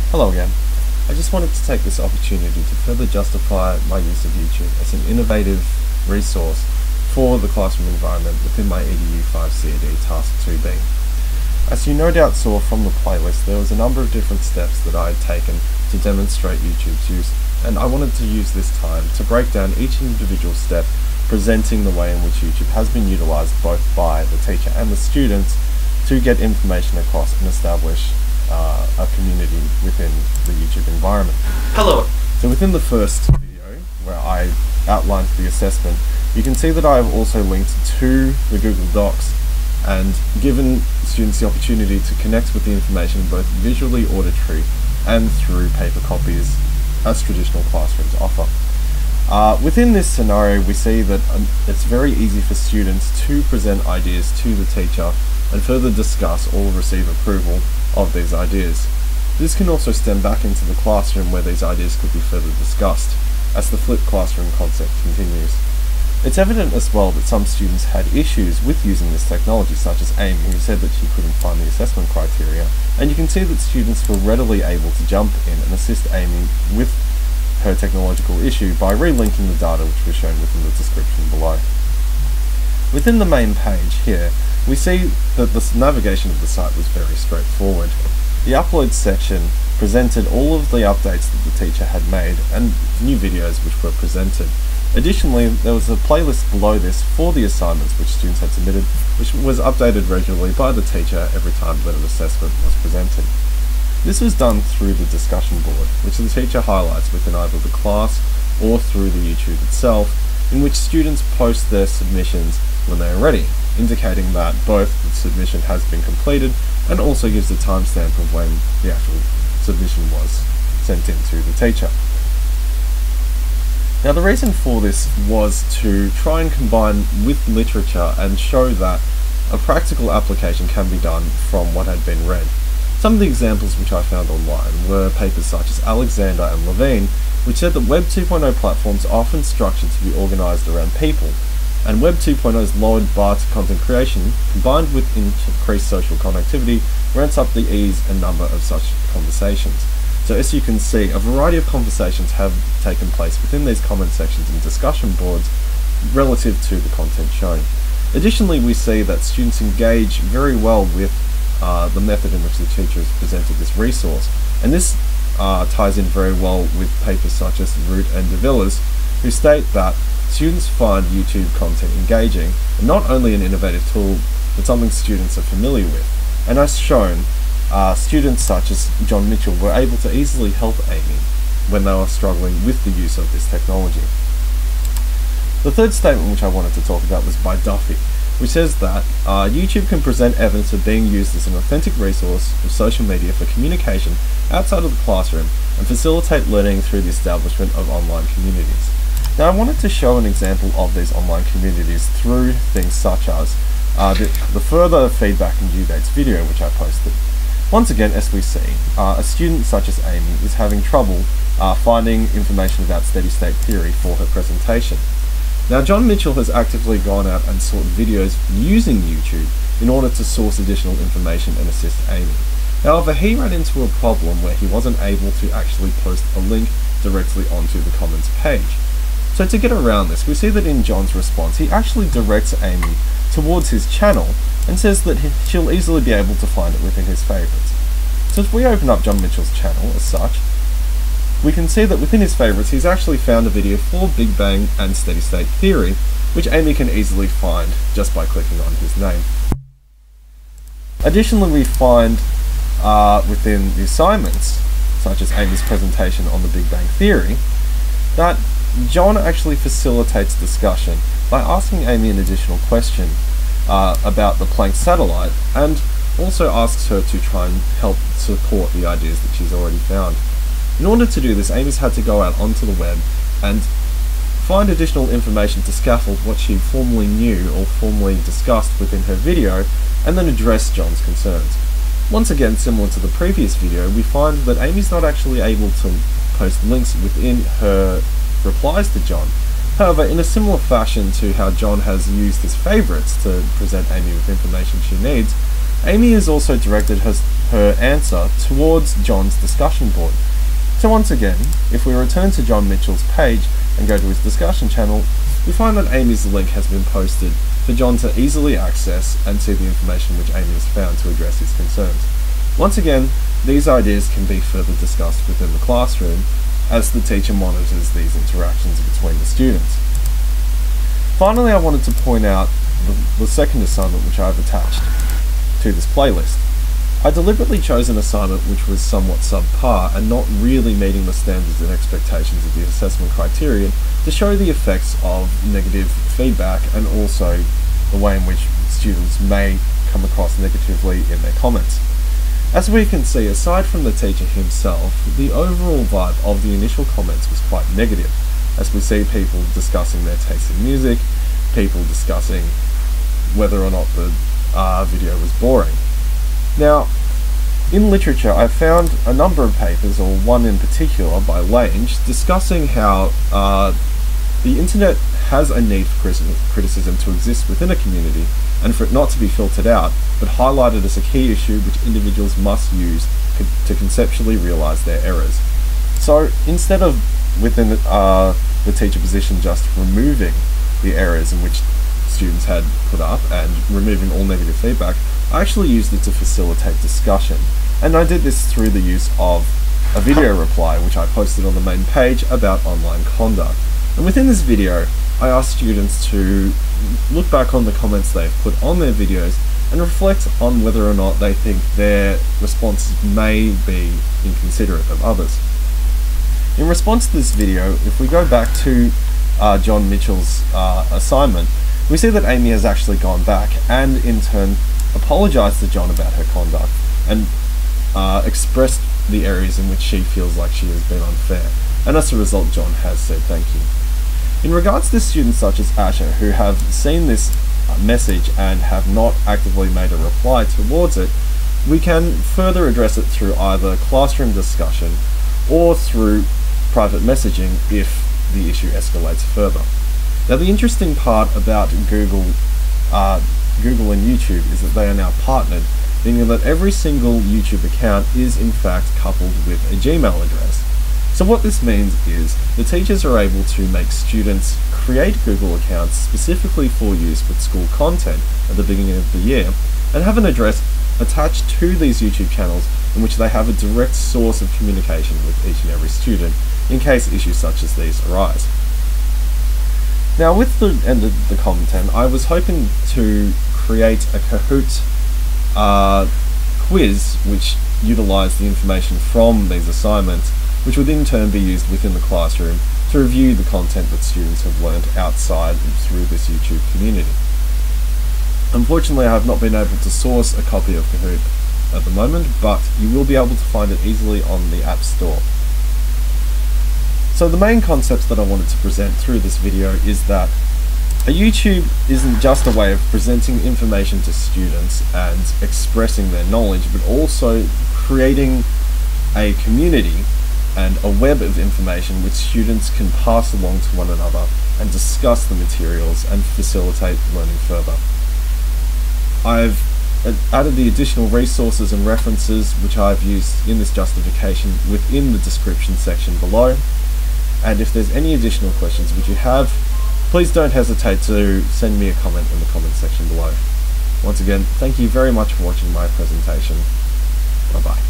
Hello again. I just wanted to take this opportunity to further justify my use of YouTube as an innovative resource for the classroom environment within my EDU 5 CAD Task 2B. As you no doubt saw from the playlist, there was a number of different steps that I had taken to demonstrate YouTube's use, and I wanted to use this time to break down each individual step, presenting the way in which YouTube has been utilised both by the teacher and the students to get information across and establish a community within the YouTube environment. Hello. So within the first video, where I outlined the assessment, you can see that I have also linked to the Google Docs and given students the opportunity to connect with the information both visually, auditory, and through paper copies as traditional classrooms offer. Within this scenario, we see that it's very easy for students to present ideas to the teacher and further discuss or receive approval of these ideas. This can also stem back into the classroom where these ideas could be further discussed as the flipped classroom concept continues. It's evident as well that some students had issues with using this technology, such as Amy, who said that she couldn't find the assessment criteria, and you can see that students were readily able to jump in and assist Amy with her technological issue by relinking the data which was shown within the description below. Within the main page here, we see that the navigation of the site was very straightforward. The upload section presented all of the updates that the teacher had made and new videos which were presented. Additionally, there was a playlist below this for the assignments which students had submitted, which was updated regularly by the teacher every time that an assessment was presented. This was done through the discussion board, which the teacher highlights within either the class or through the YouTube itself, in which students post their submissions when they are ready, indicating that both the submission has been completed and also gives a timestamp of when the actual submission was sent in to the teacher. Now, the reason for this was to try and combine with literature and show that a practical application can be done from what had been read. Some of the examples which I found online were papers such as Alexander and Levine, which said that Web 2.0 platforms are often structured to be organised around people, and Web 2.0's lowered bar to content creation, combined with increased social connectivity, ramps up the ease and number of such conversations. So as you can see, a variety of conversations have taken place within these comment sections and discussion boards relative to the content shown. Additionally, we see that students engage very well with the method in which the teacher has presented this resource, and this ties in very well with papers such as Roodt De Villiers, who state that students find YouTube content engaging and not only an innovative tool, but something students are familiar with. And as shown, students such as John Mitchell were able to easily help Amy when they were struggling with the use of this technology. The third statement which I wanted to talk about was by Duffy, which says that YouTube can present evidence of being used as an authentic resource of social media for communication outside of the classroom and facilitate learning through the establishment of online communities. Now, I wanted to show an example of these online communities through things such as the further feedback and due dates video which I posted. Once again, as we see, a student such as Amy is having trouble finding information about steady-state theory for her presentation. Now, John Mitchell has actively gone out and sought videos using YouTube in order to source additional information and assist Amy. However, he ran into a problem where he wasn't able to actually post a link directly onto the comments page. So to get around this, we see that in John's response, he actually directs Amy towards his channel and says that she'll easily be able to find it within his favourites. So if we open up John Mitchell's channel as such, we can see that within his favourites he's actually found a video for Big Bang and steady state theory, which Amy can easily find just by clicking on his name. Additionally, we find within the assignments, such as Amy's presentation on the Big Bang theory, that John actually facilitates discussion by asking Amy an additional question about the Planck satellite, and also asks her to try and help support the ideas that she's already found. In order to do this, Amy's had to go out onto the web and find additional information to scaffold what she formerly knew or formerly discussed within her video, and then address John's concerns. Once again, similar to the previous video, we find that Amy's not actually able to post links within her replies to John. However, in a similar fashion to how John has used his favourites to present Amy with information she needs, Amy has also directed her answer towards John's discussion board. So once again, if we return to John Mitchell's page and go to his discussion channel, we find that Amy's link has been posted for John to easily access and see the information which Amy has found to address his concerns. Once again, these ideas can be further discussed within the classroom as the teacher monitors these interactions between the students. Finally, I wanted to point out the second assignment which I've attached to this playlist. I deliberately chose an assignment which was somewhat subpar and not really meeting the standards and expectations of the assessment criterion to show the effects of negative feedback and also the way in which students may come across negatively in their comments. As we can see, aside from the teacher himself, the overall vibe of the initial comments was quite negative, as we see people discussing their taste in music, people discussing whether or not the video was boring. Now, in literature, I found a number of papers, or one in particular by Lange, discussing how the internet has a need for criticism to exist within a community, and for it not to be filtered out, but highlighted as a key issue which individuals must use to conceptually realise their errors. So instead of within the teacher position just removing the errors in which students had put up and removing all negative feedback, I actually used it to facilitate discussion. And I did this through the use of a video reply which I posted on the main page about online conduct. And within this video, I asked students to look back on the comments they've put on their videos and reflect on whether or not they think their responses may be inconsiderate of others. In response to this video, if we go back to John Mitchell's assignment, we see that Amy has actually gone back and in turn apologised to John about her conduct and expressed the areas in which she feels like she has been unfair, and as a result John has said thank you. In regards to students such as Asher who have seen this message and have not actively made a reply towards it, we can further address it through either classroom discussion or through private messaging if the issue escalates further. Now, the interesting part about Google and YouTube is that they are now partnered, meaning that every single YouTube account is in fact coupled with a Gmail address. So what this means is the teachers are able to make students create Google accounts specifically for use with school content at the beginning of the year and have an address attached to these YouTube channels in which they have a direct source of communication with each and every student in case issues such as these arise. Now, with the end of the content, I was hoping to create a Kahoot quiz which utilised the information from these assignments, which would in turn be used within the classroom to review the content that students have learnt outside through this YouTube community. Unfortunately, I have not been able to source a copy of Kahoot at the moment, but you will be able to find it easily on the App Store. So the main concepts that I wanted to present through this video is that a YouTube isn't just a way of presenting information to students and expressing their knowledge, but also creating a community and a web of information which students can pass along to one another and discuss the materials and facilitate learning further. I've added the additional resources and references which I've used in this justification within the description section below. And if there's any additional questions which you have, please don't hesitate to send me a comment in the comment section below. Once again, thank you very much for watching my presentation. Bye bye.